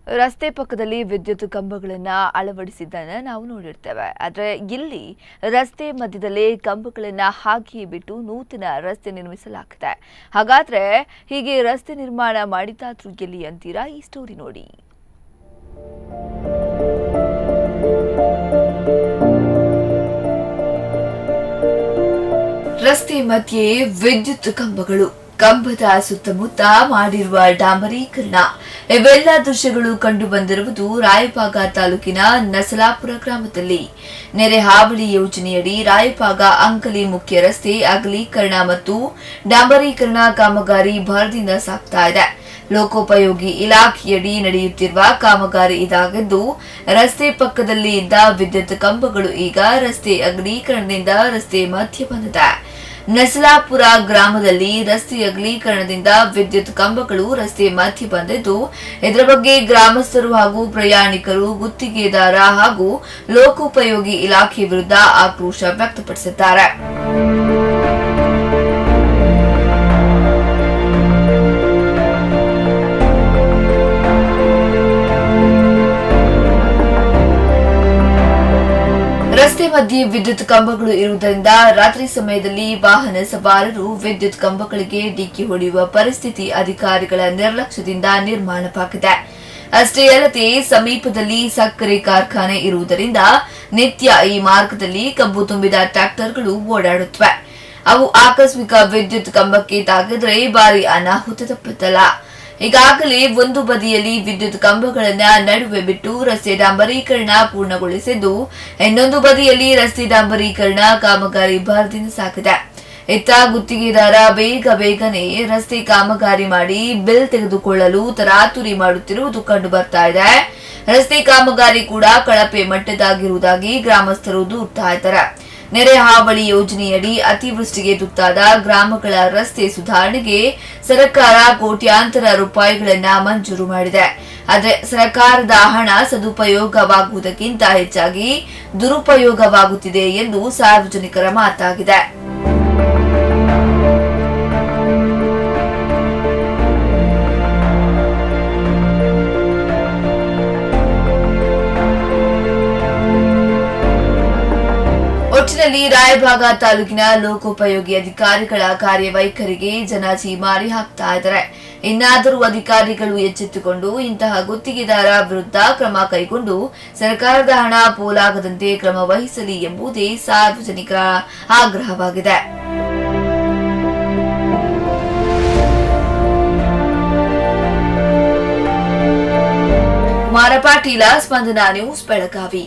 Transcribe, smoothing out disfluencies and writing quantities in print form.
ರಸ್ತೆ ಪಕ್ಕದಲ್ಲಿ ವಿದ್ಯುತ್ ಕಂಬಗಳನ್ನು ಅಳವಡಿಸಿದ್ದನ್ನು ನಾವು ನೋಡಿರ್ತೇವೆ. ಆದರೆ ಇಲ್ಲಿ ರಸ್ತೆ ಮಧ್ಯದಲ್ಲೇ ಕಂಬಗಳನ್ನು ಹಾಗೆಯೇ ಬಿಟ್ಟು ನೂತನ ರಸ್ತೆ ನಿರ್ಮಿಸಲಾಗಿದೆ. ಹಾಗಾದ್ರೆ ಹೀಗೆ ರಸ್ತೆ ನಿರ್ಮಾಣ ಮಾಡಿದ್ದಾದ್ರೂ ಎಲ್ಲಿ ಅಂತೀರಾ? ಈ ಸ್ಟೋರಿ ನೋಡಿ. ರಸ್ತೆ ಮಧ್ಯೆ ವಿದ್ಯುತ್ ಕಂಬಗಳು, ಕಂಬದ ಸುತ್ತಮುತ್ತ ಮಾಡಿರುವ ಡಾಂಬರೀಕರಣ, ಇವೆಲ್ಲ ದೃಶ್ಯಗಳು ಕಂಡು ಬಂದಿರುವುದು ರಾಯಬಾಗ ತಾಲೂಕಿನ ನಸಲಾಪುರ ಗ್ರಾಮದಲ್ಲಿ. ನೆರೆ ಹಾವಳಿ ಯೋಜನೆಯಡಿ ರಾಯಬಾಗ ಅಂಕಲಿ ಮುಖ್ಯ ರಸ್ತೆ ಅಗಲೀಕರಣ ಮತ್ತು ಡಾಂಬರೀಕರಣ ಕಾಮಗಾರಿ ಭರದಿಂದ ಸಾಗ್ತಾ ಇದೆ. ಲೋಕೋಪಯೋಗಿ ಇಲಾಖೆಯಡಿ ನಡೆಯುತ್ತಿರುವ ಕಾಮಗಾರಿ ಇದಾಗಿದ್ದು, ರಸ್ತೆ ಪಕ್ಕದಲ್ಲಿ ಇದ್ದ ವಿದ್ಯುತ್ ಕಂಬಗಳು ಈಗ ರಸ್ತೆ ಅಗಲೀಕರಣದಿಂದ ರಸ್ತೆ ಮಧ್ಯೆ ಬಂದಿದೆ. ನಸಲಾಪುರ ಗ್ರಾಮದಲ್ಲಿ ರಸ್ತೆ ಅಗಲೀಕರಣದಿಂದ ವಿದ್ಯುತ್ ಕಂಬಗಳು ರಸ್ತೆ ಮಧ್ಯೆ ಬಂದಿದ್ದು, ಇದರ ಬಗ್ಗೆ ಗ್ರಾಮಸ್ಥರು ಹಾಗೂ ಪ್ರಯಾಣಿಕರು ಗುತ್ತಿಗೆದಾರ ಹಾಗೂ ಲೋಕೋಪಯೋಗಿ ಇಲಾಖೆ ವಿರುದ್ಧ ಆಕ್ರೋಶ ವ್ಯಕ್ತಪಡಿಸಿದ್ದಾರೆ. ರಸ್ತೆ ಮಧ್ಯೆ ವಿದ್ಯುತ್ ಕಂಬಗಳು ಇರುವುದರಿಂದ ರಾತ್ರಿ ಸಮಯದಲ್ಲಿ ವಾಹನ ಸವಾರರು ವಿದ್ಯುತ್ ಕಂಬಗಳಿಗೆ ಡಿಕ್ಕಿ ಹೊಡೆಯುವ ಪರಿಸ್ಥಿತಿ ಅಧಿಕಾರಿಗಳ ನಿರ್ಲಕ್ಷ್ಯದಿಂದ ನಿರ್ಮಾಣವಾಗಿದೆ. ಅಷ್ಟೇ ಅಲ್ಲದೆ ಸಮೀಪದಲ್ಲಿ ಸಕ್ಕರೆ ಕಾರ್ಖಾನೆ ಇರುವುದರಿಂದ ನಿತ್ಯ ಈ ಮಾರ್ಗದಲ್ಲಿ ಕಬ್ಬು ತುಂಬಿದ ಟ್ರ್ಯಾಕ್ಟರ್ಗಳು ಓಡಾಡುತ್ತವೆ. ಅವು ಆಕಸ್ಮಿಕ ವಿದ್ಯುತ್ ಕಂಬಕ್ಕೆ ತಾಗಿದ್ರೆ ಭಾರಿ ಅನಾಹುತ ತಪ್ಪುತ್ತಲ್ಲ. ಈಗಾಗಲೇ ಒಂದು ಬದಿಯಲ್ಲಿ ವಿದ್ಯುತ್ ಕಂಬಗಳನ್ನ ನಡುವೆ ಬಿಟ್ಟು ರಸ್ತೆ ಡಾಂಬರೀಕರಣ ಪೂರ್ಣಗೊಳಿಸಿದ್ದು, ಇನ್ನೊಂದು ಬದಿಯಲ್ಲಿ ರಸ್ತೆ ಡಾಂಬರೀಕರಣ ಕಾಮಗಾರಿ ಭರದಿಂದ ಸಾಗಿದೆ. ಇತ್ತ ಗುತ್ತಿಗೆದಾರ ಬೇಗನೆ ರಸ್ತೆ ಕಾಮಗಾರಿ ಮಾಡಿ ಬಿಲ್ ತೆಗೆದುಕೊಳ್ಳಲು ತರಾತುರಿ ಮಾಡುತ್ತಿರುವುದು ಕಂಡು ಬರ್ತಾ ಇದೆ. ರಸ್ತೆ ಕಾಮಗಾರಿ ಕೂಡ ಕಳಪೆ ಮಟ್ಟದಾಗಿರುವುದಾಗಿ ಗ್ರಾಮಸ್ಥರು ದೂರ್ತಾ ಇದ್ದಾರೆ. ನೆರೆ ಹಾವಳಿ ಯೋಜನೆಯಡಿ ಅತಿವೃಷ್ಟಿಗೆ ತುತ್ತಾದ ಗ್ರಾಮಗಳ ರಸ್ತೆ ಸುಧಾರಣೆಗೆ ಸರ್ಕಾರ ಕೋಟ್ಯಾಂತರ ರೂಪಾಯಿಗಳನ್ನ ಮಂಜೂರು ಮಾಡಿದೆ. ಆದರೆ ಸರ್ಕಾರದ ಹಣ ಸದುಪಯೋಗವಾಗುವುದಕ್ಕಿಂತ ಹೆಚ್ಚಾಗಿ ದುರುಪಯೋಗವಾಗುತ್ತಿದೆ ಎಂದು ಸಾರ್ವಜನಿಕರ ಮಾತಾಗಿದೆ. ಒಟ್ಟಿನಲ್ಲಿ ರಾಯಬಾಗ ತಾಲೂಕಿನ ಲೋಕೋಪಯೋಗಿ ಅಧಿಕಾರಿಗಳ ಕಾರ್ಯವೈಖರಿಗೆ ಜನ ಚೀಮಾರಿ ಹಾಕ್ತಾ ಇದ್ದಾರೆ. ಇನ್ನಾದರೂ ಅಧಿಕಾರಿಗಳು ಎಚ್ಚೆತ್ತುಕೊಂಡು ಇಂತಹ ಗುತ್ತಿಗೆದಾರ ವಿರುದ್ಧ ಕ್ರಮ ಕೈಗೊಂಡು ಸರ್ಕಾರದ ಹಣ ಪೋಲಾಗದಂತೆ ಕ್ರಮ ವಹಿಸಲಿ ಎಂಬುದೇ ಸಾರ್ವಜನಿಕರ ಆಗ್ರಹವಾಗಿದೆ. ಕುಮಾರ ಪಾಟೀಲ, ಸ್ಪಂದನ ನ್ಯೂಸ್, ಬೆಳಗಾವಿ.